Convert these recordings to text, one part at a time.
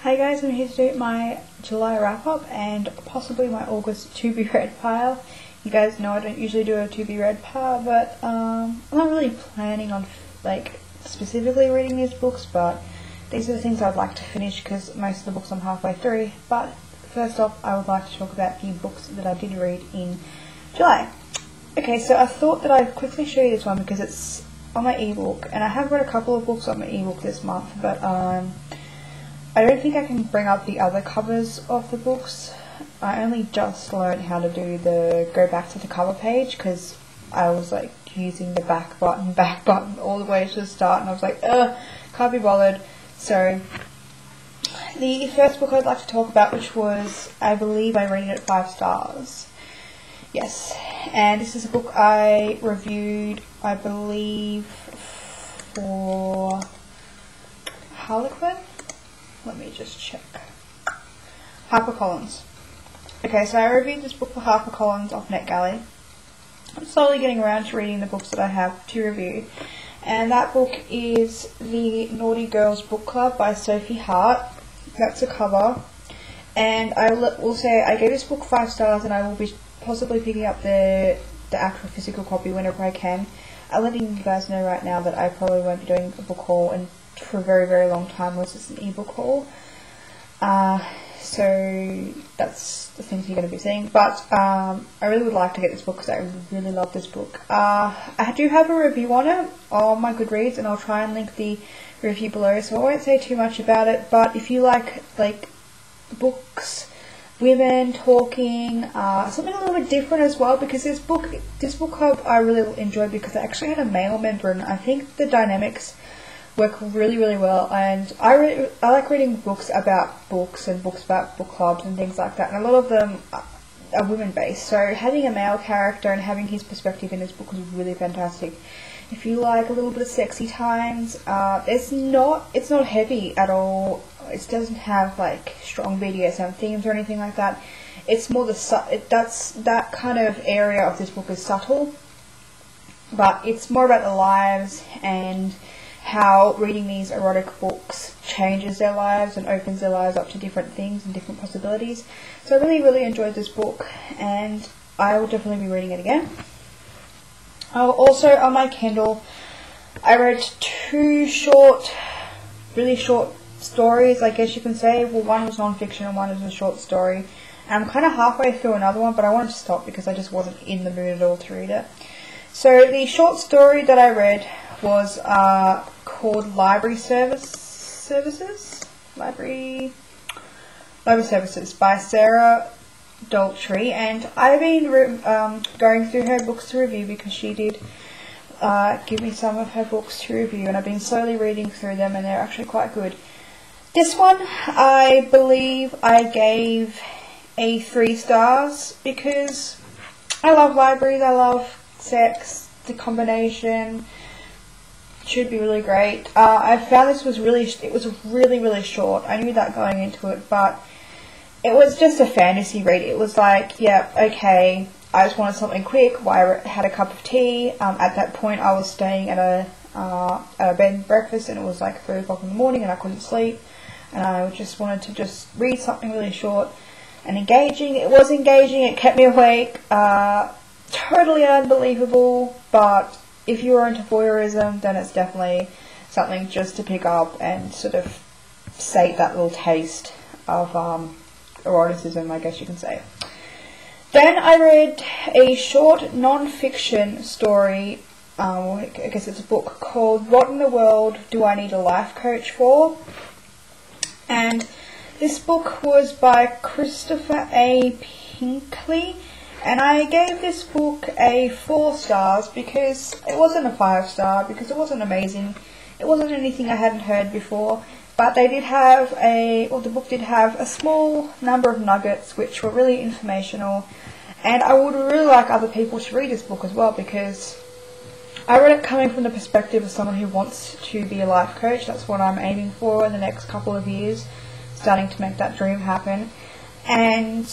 Hi guys, I'm here to do my July wrap up and possibly my August to be read pile. You guys know I don't usually do a to be read pile, but I'm not really planning on specifically reading these books, but these are the things I'd like to finish because most of the books I'm halfway through. But first off, I would like to talk about the books that I did read in July. Okay, so I thought that I'd quickly show you this one because it's on my ebook, and I have read a couple of books on my ebook this month, but I don't think I can bring up the other covers of the books. I only just learned how to do the go back to the cover page because I was like using the back button all the way to the start, and I was like, can't be bothered. So the first book I'd like to talk about, which was, I believe I rated it 5 stars. Yes, and this is a book I reviewed, I believe, for Harlequin. Let me just check. HarperCollins. Okay, so I reviewed this book for HarperCollins off NetGalley. I'm slowly getting around to reading the books that I have to review. And that book is The Naughty Girls Book Club by Sophie Hart. That's a cover. And I will say I gave this book 5 stars, and I will be possibly picking up the actual physical copy whenever I can. I'm letting you guys know right now that I probably won't be doing a book haul for a very, very long time unless it's an ebook haul. So that's the things you're going to be seeing. But I really would like to get this book because I really love this book. I do have a review on it on my Goodreads, and I'll try and link the review below, so I won't say too much about it. But if you like books, women talking, something a little bit different as well, because this book club I really enjoyed because I actually had a male member, and I think the dynamics work really, really well. And I like reading books about books and books about book clubs and things like that, and a lot of them are women based, so having a male character and having his perspective in this book was really fantastic. If you like a little bit of sexy times, it's not heavy at all. It doesn't have like strong BDSM themes or anything like that. It's more that kind of area of this book is subtle, but it's more about the lives and how reading these erotic books changes their lives and opens their lives up to different things and different possibilities. So I really, really enjoyed this book, and I will definitely be reading it again. Also on my Kindle, I read 2 really short stories, I guess you can say. Well, one was non-fiction and one was a short story. And I'm kind of halfway through another one, but I wanted to stop because I just wasn't in the mood at all to read it. So the short story that I read was called Library Services by Sarah Daltrey, and I've been going through her books to review because she did give me some of her books to review, and I've been slowly reading through them, and they're actually quite good. This one, I believe I gave a 3 stars because I love libraries, I love sex, the combination should be really great. I found it was really, really short. I knew that going into it, but it was just a fantasy read. It was like, yeah, okay, I just wanted something quick while I had a cup of tea. At that point, I was staying at a bed and breakfast, and it was like 3 o'clock in the morning, and I couldn't sleep, and I just wanted to just read something really short and engaging. It was engaging. It kept me awake. Totally unbelievable, but if you're into voyeurism, then it's definitely something just to pick up and sort of sate that little taste of eroticism, I guess you can say. Then I read a short non-fiction story, I guess it's a book, called What in the World Do I Need a Life Coach For? And this book was by Christopher A. Pinkley, and I gave this book a 4 stars because it wasn't a 5 star, because it wasn't amazing. It wasn't anything I hadn't heard before, but they did have the book did have a small number of nuggets which were really informational, and I would really like other people to read this book as well, because I read it coming from the perspective of someone who wants to be a life coach. That's what I'm aiming for in the next couple of years, starting to make that dream happen. And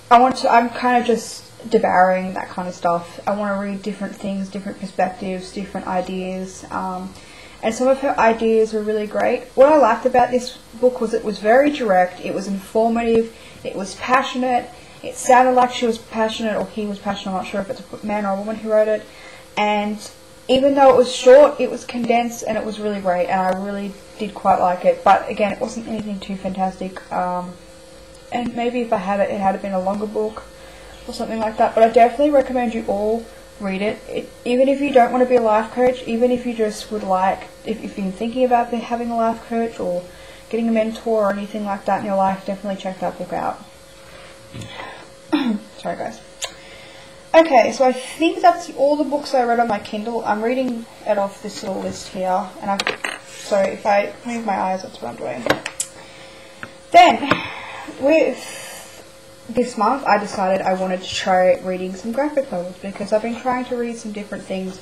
I'm kind of just devouring that kind of stuff. I want to read different things, different perspectives, different ideas, and and some of her ideas were really great. What I liked about this book was it was very direct, it was informative, it was passionate, it sounded like she was passionate, or he was passionate, I'm not sure if it's a man or a woman who wrote it, and even though it was short, it was condensed, and it was really great, and I really did quite like it. But again, it wasn't anything too fantastic, and maybe if I had it, it had been a longer book or something like that. But I definitely recommend you all read it. Even if you don't want to be a life coach, even if you just would like, if you've been thinking about having a life coach or getting a mentor or anything like that in your life, definitely check that book out. Sorry guys. Okay, so I think that's all the books I read on my Kindle. I'm reading it off this little list here, and so if I move my eyes, that's what I'm doing. Then, with this month, I decided I wanted to try reading some graphic novels, because I've been trying to read some different things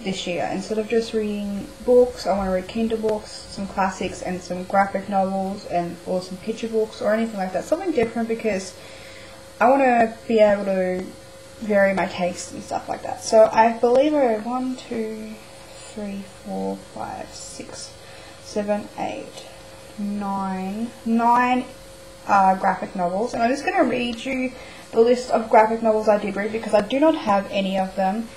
this year. Instead of just reading books, I want to read Kindle books, some classics, and some graphic novels, or some picture books, or anything like that. Something different, because I want to be able to vary my tastes and stuff like that. So I believe I read 1, 2, 3, 4, 5, 6, 7, 8, 9 graphic novels, and I'm just going to read you the list of graphic novels I did read, because I do not have any of them.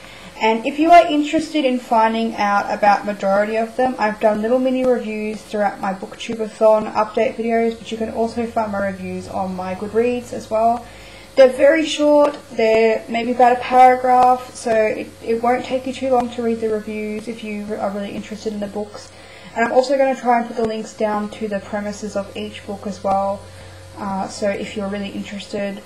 And if you are interested in finding out about majority of them, I've done little mini reviews throughout my BookTubeathon update videos, but you can also find my reviews on my Goodreads as well. They're very short, they're maybe about a paragraph, so it won't take you too long to read the reviews if you are really interested in the books. And I'm also going to try and put the links down to the premises of each book as well, so if you're really interested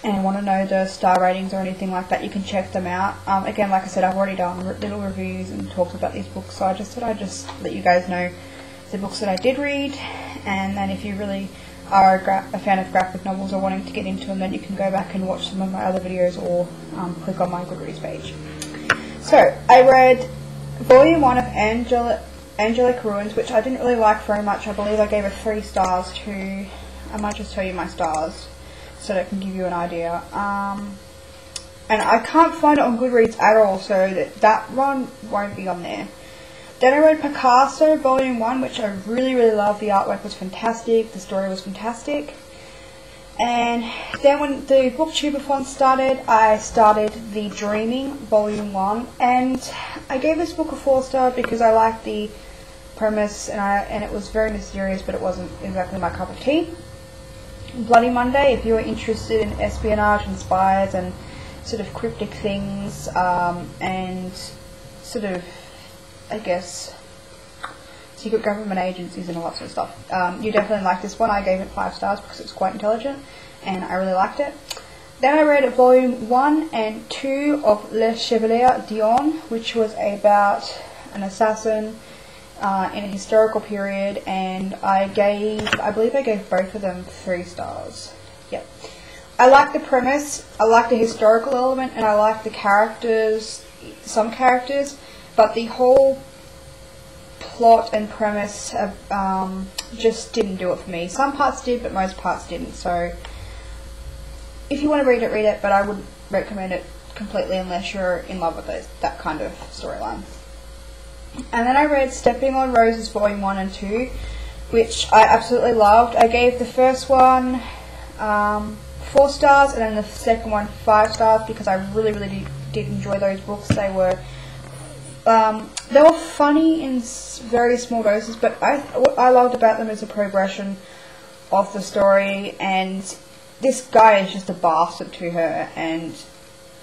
and want to know the star ratings or anything like that, you can check them out. Again, like I said, I've already done little reviews and talked about these books, so I just thought I'd just let you guys know the books that I did read, and then if you really are a fan of graphic novels or wanting to get into them, then you can go back and watch some of my other videos, or click on my Goodreads page. So, I read Volume 1 of Angelic Ruins, which I didn't really like very much. I believe I gave it 3 stars to... I might just tell you my stars, so that I can give you an idea. And I can't find it on Goodreads at all, so that one won't be on there. Then I read Picasso Volume 1, which I really, really loved. The artwork was fantastic, the story was fantastic. And then when the BookTubeathon started, I started The Dreaming Volume 1, and I gave this book a 4-star because I liked the premise, and it was very mysterious, but it wasn't exactly my cup of tea. Bloody Monday, if you are interested in espionage and spies and sort of cryptic things, and sort of, I guess, secret government agencies and all that sort of stuff. You definitely like this one. I gave it 5 stars because it's quite intelligent and I really liked it. Then I read Volume 1 and 2 of Le Chevalier d'Ion, which was about an assassin in a historical period, and I believe I gave both of them 3 stars. Yep. I like the premise, I like the historical element, and I like the characters, some characters, but the whole plot and premise just didn't do it for me. Some parts did, but most parts didn't. So if you want to read it, but I wouldn't recommend it completely unless you're in love with that kind of storyline. And then I read Stepping on Roses Volume 1 and 2, which I absolutely loved. I gave the first one 4 stars, and then the second one 5 stars, because I really, really did enjoy those books. They were funny in very small doses, but what I loved about them is the progression of the story, and this guy is just a bastard to her, and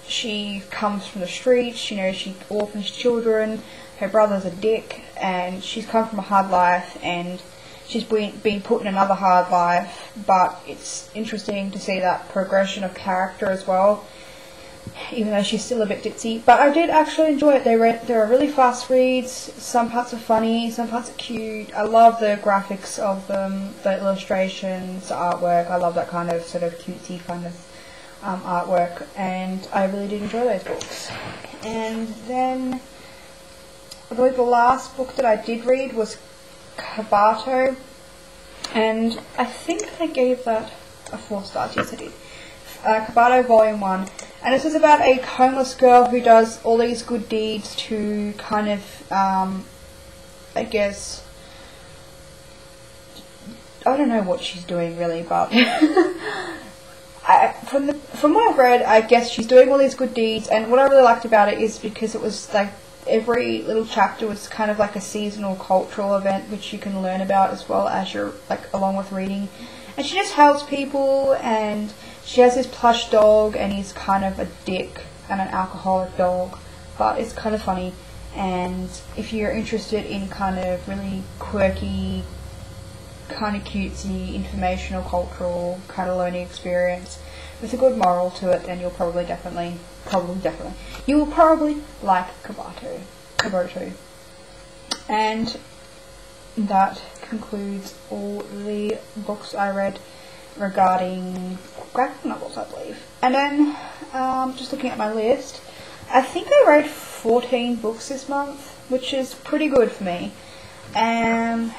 she comes from the streets, she orphans children, her brother's a dick, and she's come from a hard life, and she's been put in another hard life, but it's interesting to see that progression of character as well, even though she's still a bit ditzy. But I did actually enjoy it. They're really fast reads, some parts are funny, some parts are cute. I love the graphics of them, the illustrations, the artwork. I love that kind of sort of cutesy kind of artwork, and I really did enjoy those books. And then I believe the last book that I did read was Kobato, and I think I gave that a 4 stars. Yes, I did. Kobato Volume 1, and this is about a homeless girl who does all these good deeds to kind of I guess, I don't know what she's doing really, but from what I've read, I guess she's doing all these good deeds, and what I really liked about it is because it was like every little chapter was kind of like a seasonal cultural event which you can learn about as well as you're like along with reading. And she just helps people, and she has this plush dog, and he's kind of a dick and an alcoholic dog, but it's kind of funny. And if you're interested in kind of really quirky, kind of cutesy, informational, cultural kind of learning experience with a good moral to it, then you'll probably you will probably like Kobato. And that concludes all the books I read regarding graphic novels, I believe. And then, just looking at my list, I think I read 14 books this month, which is pretty good for me. And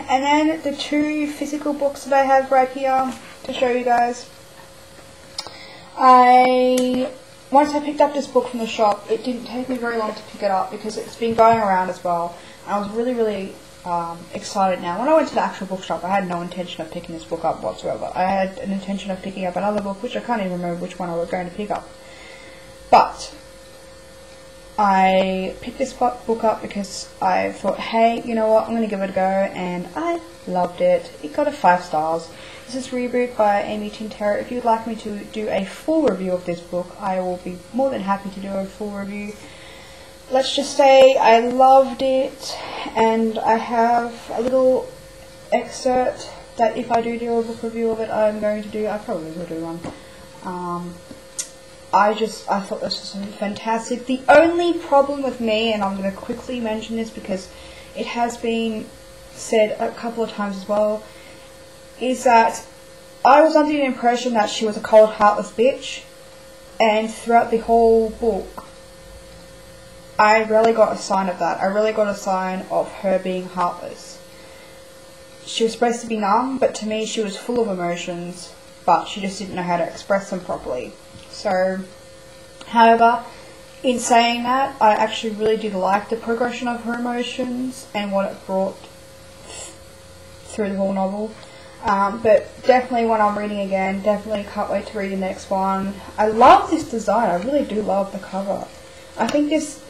then the 2 physical books that I have right here to show you guys. Once I picked up this book from the shop, it didn't take me very long to pick it up because it's been going around as well. And I was really excited now. When I went to the actual bookshop, I had no intention of picking this book up whatsoever. I had an intention of picking up another book, which I can't even remember which one I was going to pick up. But I picked this book up because I thought, hey, you know what, I'm going to give it a go, and I loved it. It got a 5 stars. This is Reboot by Amy Tintera. If you'd like me to do a full review of this book, I will be more than happy to do a full review. Let's just say I loved it, and I have a little excerpt that if I do a book review of it, I'm going to do. I probably will do one. I thought this was fantastic. The only problem with me, and I'm going to quickly mention this because it has been said a couple of times as well, is that I was under the impression that she was a cold, heartless bitch, and throughout the whole book, I rarely got a sign of that. I really got a sign of her being heartless. She was supposed to be numb, but to me she was full of emotions, but she just didn't know how to express them properly. So, however, in saying that, I actually really did like the progression of her emotions and what it brought through the whole novel. But definitely when I'm reading again, definitely can't wait to read the next one. I love this design. I really do love the cover. I think this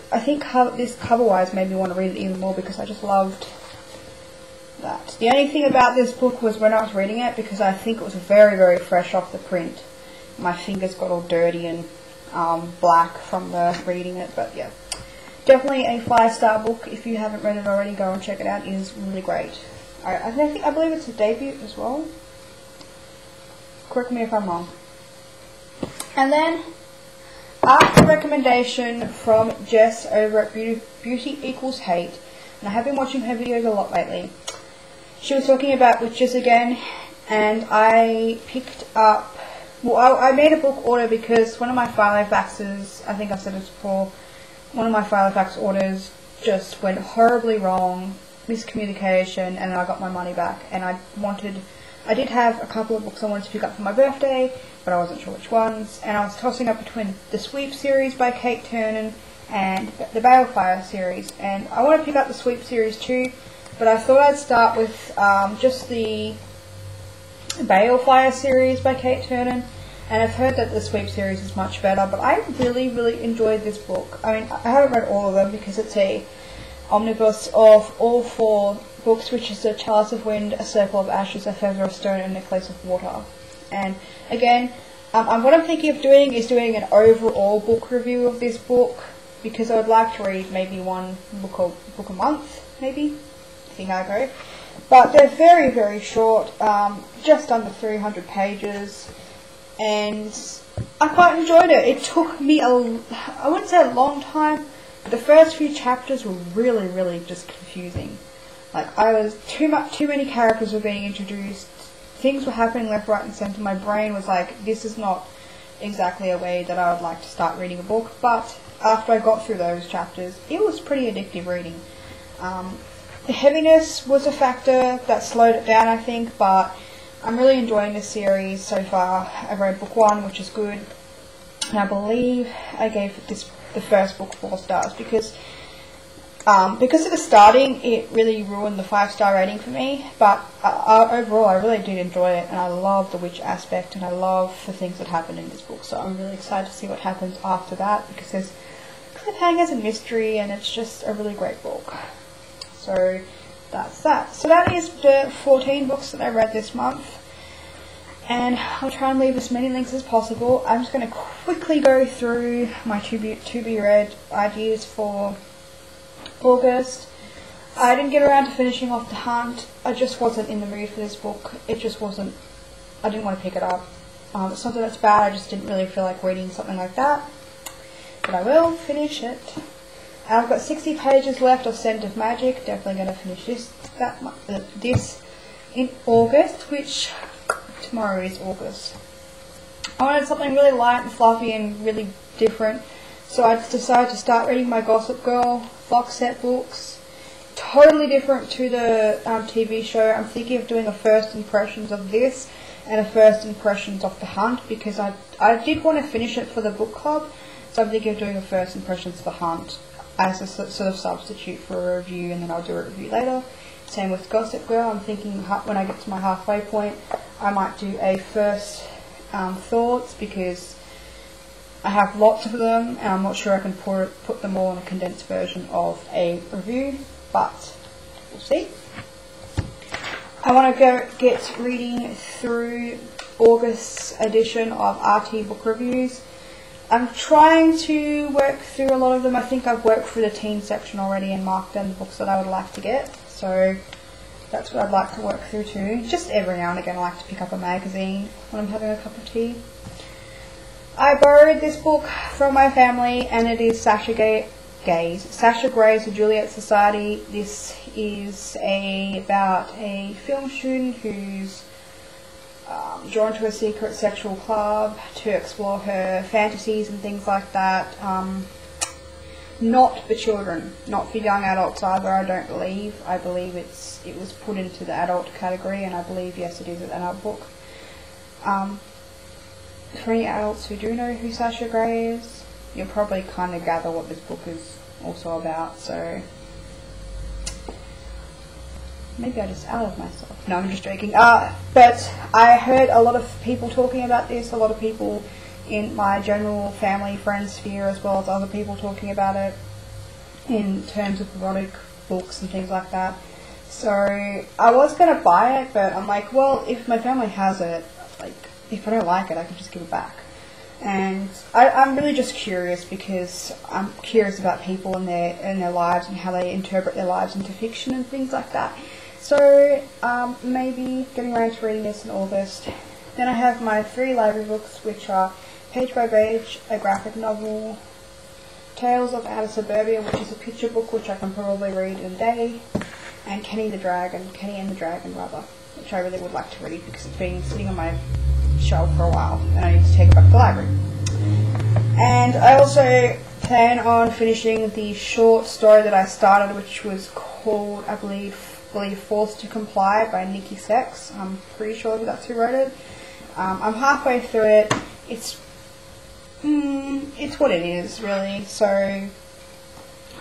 cover-wise made me want to read it even more because I just loved that. The only thing about this book was when I was reading it, because I think it was very, very fresh off the print. My fingers got all dirty and black from the reading it, but yeah. Definitely a 5-star book. If you haven't read it already, go and check it out. It is really great. I believe it's a debut as well. Correct me if I'm wrong. And then, after recommendation from Jess over at Beauty Equals Hate, and I have been watching her videos a lot lately, she was talking about witches again, and I picked up, well, I made a book order because one of my Filofaxes, I think I've said this before, one of my Filofax orders just went horribly wrong, miscommunication, and I got my money back. And I did have a couple of books I wanted to pick up for my birthday, but I wasn't sure which ones, and I was tossing up between the Sweep series by Kate Turner and the Balefire series, and I want to pick up the Sweep series too, but I thought I'd start with just the Balefire series by Kate Turner, and I've heard that the Sweep series is much better, but I really, really enjoyed this book. I mean, I haven't read all of them because it's a omnibus of all 4 books, which is the Chalice of Wind, A Circle of Ashes, A Feather of Stone, and Necklace of Water. And again, what I'm thinking of doing is doing an overall book review of this book, because I would like to read maybe one book a month, maybe, see how I go. But they're very, very short, just under 300 pages, and I quite enjoyed it. It took me I wouldn't say a long time, but the first few chapters were really, really just confusing. Like, too many characters were being introduced, things were happening left, right, and centre. My brain was like, this is not exactly a way that I would like to start reading a book, but after I got through those chapters, it was pretty addictive reading. The heaviness was a factor that slowed it down, I think, but I'm really enjoying this series so far. I've read book 1, which is good, and I believe I gave the first book 4 stars, because Because of the starting, it really ruined the 5-star rating for me, but overall I really did enjoy it, and I love the witch aspect, and I love the things that happen in this book, so I'm really excited to see what happens after that, because there's cliffhangers and mystery, and it's just a really great book. So that's that. So that is the 14 books that I read this month, and I'll try and leave as many links as possible. I'm just going to quickly go through my to be read ideas for August. I didn't get around to finishing off The Hunt. I just wasn't in the mood for this book. It just wasn't, I didn't want to pick it up. It's not that it's bad, I just didn't really feel like reading something like that. But I will finish it. I've got 60 pages left of Scent of Magic. Definitely going to finish this in August, which tomorrow is August. I wanted something really light and fluffy and really different, so I decided to start reading my Gossip Girl box set books. Totally different to the TV show. I'm thinking of doing a first impressions of this and a first impressions of The Hunt, because I did want to finish it for the book club, so I'm thinking of doing a first impressions of The Hunt as a sort of substitute for a review, and then I'll do a review later. Same with Gossip Girl. I'm thinking when I get to my halfway point, I might do a first thoughts, because I have lots of them, and I'm not sure I can put them all in a condensed version of a review, but we'll see. I want to get reading through August's edition of RT Book Reviews. I'm trying to work through a lot of them. I think I've worked through the teen section already and marked down the books that I would like to get, so that's what I'd like to work through too. Just every now and again I like to pick up a magazine when I'm having a cup of tea. I borrowed this book from my family, and it is Sasha Gray's The Juliet Society. This is about a film student who's drawn to a secret sexual club to explore her fantasies and things like that. Not for children, not for young adults either, I don't believe. I believe it was put into the adult category, and I believe, yes, it is an adult book. For any adults who do know who Sasha Gray is, you'll probably kind of gather what this book is also about, so maybe I just outed myself. No, I'm just joking. But I heard a lot of people talking about this, a lot of people in my general family, friend sphere, as well as other people talking about it in terms of erotic books and things like that. So I was going to buy it, but I'm like, well, if my family has it, like, if I don't like it, I can just give it back. And I'm really just curious, because I'm curious about people and their lives and how they interpret their lives into fiction and things like that. So maybe getting around to reading this in August. Then I have my 3 library books, which are Page by Page, a graphic novel, Tales of Outer Suburbia, which is a picture book which I can probably read in a day, and Kenny and the Dragon, which I really would like to read, because it's been sitting on my shelf for a while and I need to take it back to the library. And I also plan on finishing the short story that I started, which was called, I believe Forced to Comply by Nikki Sexx. I'm pretty sure that's who wrote it. I'm halfway through it. It's what it is, really, so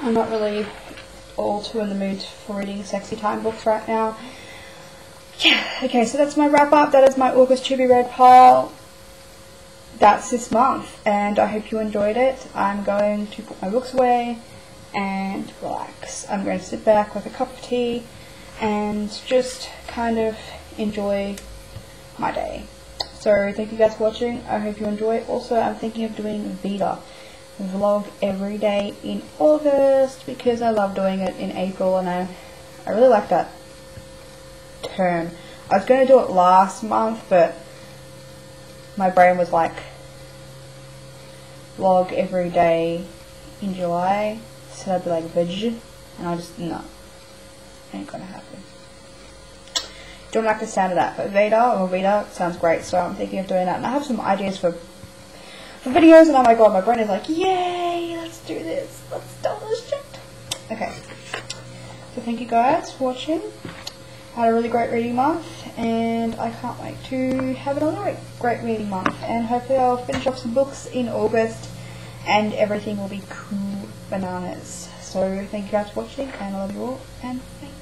I'm not really all too in the mood for reading sexy time books right now. Yeah, okay, so that's my wrap up. That is my August to be read pile. That's this month, and I hope you enjoyed it. I'm going to put my books away and relax. I'm going to sit back with a cup of tea and just kind of enjoy my day. So thank you guys for watching. I hope you enjoy. Also, I'm thinking of doing Vita vlog every day in August, because I love doing it in April, and I really like that term. I was going to do it last month, but my brain was like, vlog every day in July, so I'd be like veg, and I just, no, ain't gonna happen. Don't like the sound of that, but Vita sounds great, so I'm thinking of doing that, and I have some ideas for videos, and oh my god, my brain is like, yay, let's do this, let's do this shit. Okay, so thank you guys for watching. I had a really great reading month, and I can't wait to have another great reading month, and hopefully I'll finish off some books in August, and everything will be cool bananas. So thank you guys for watching, and I love you all, and bye.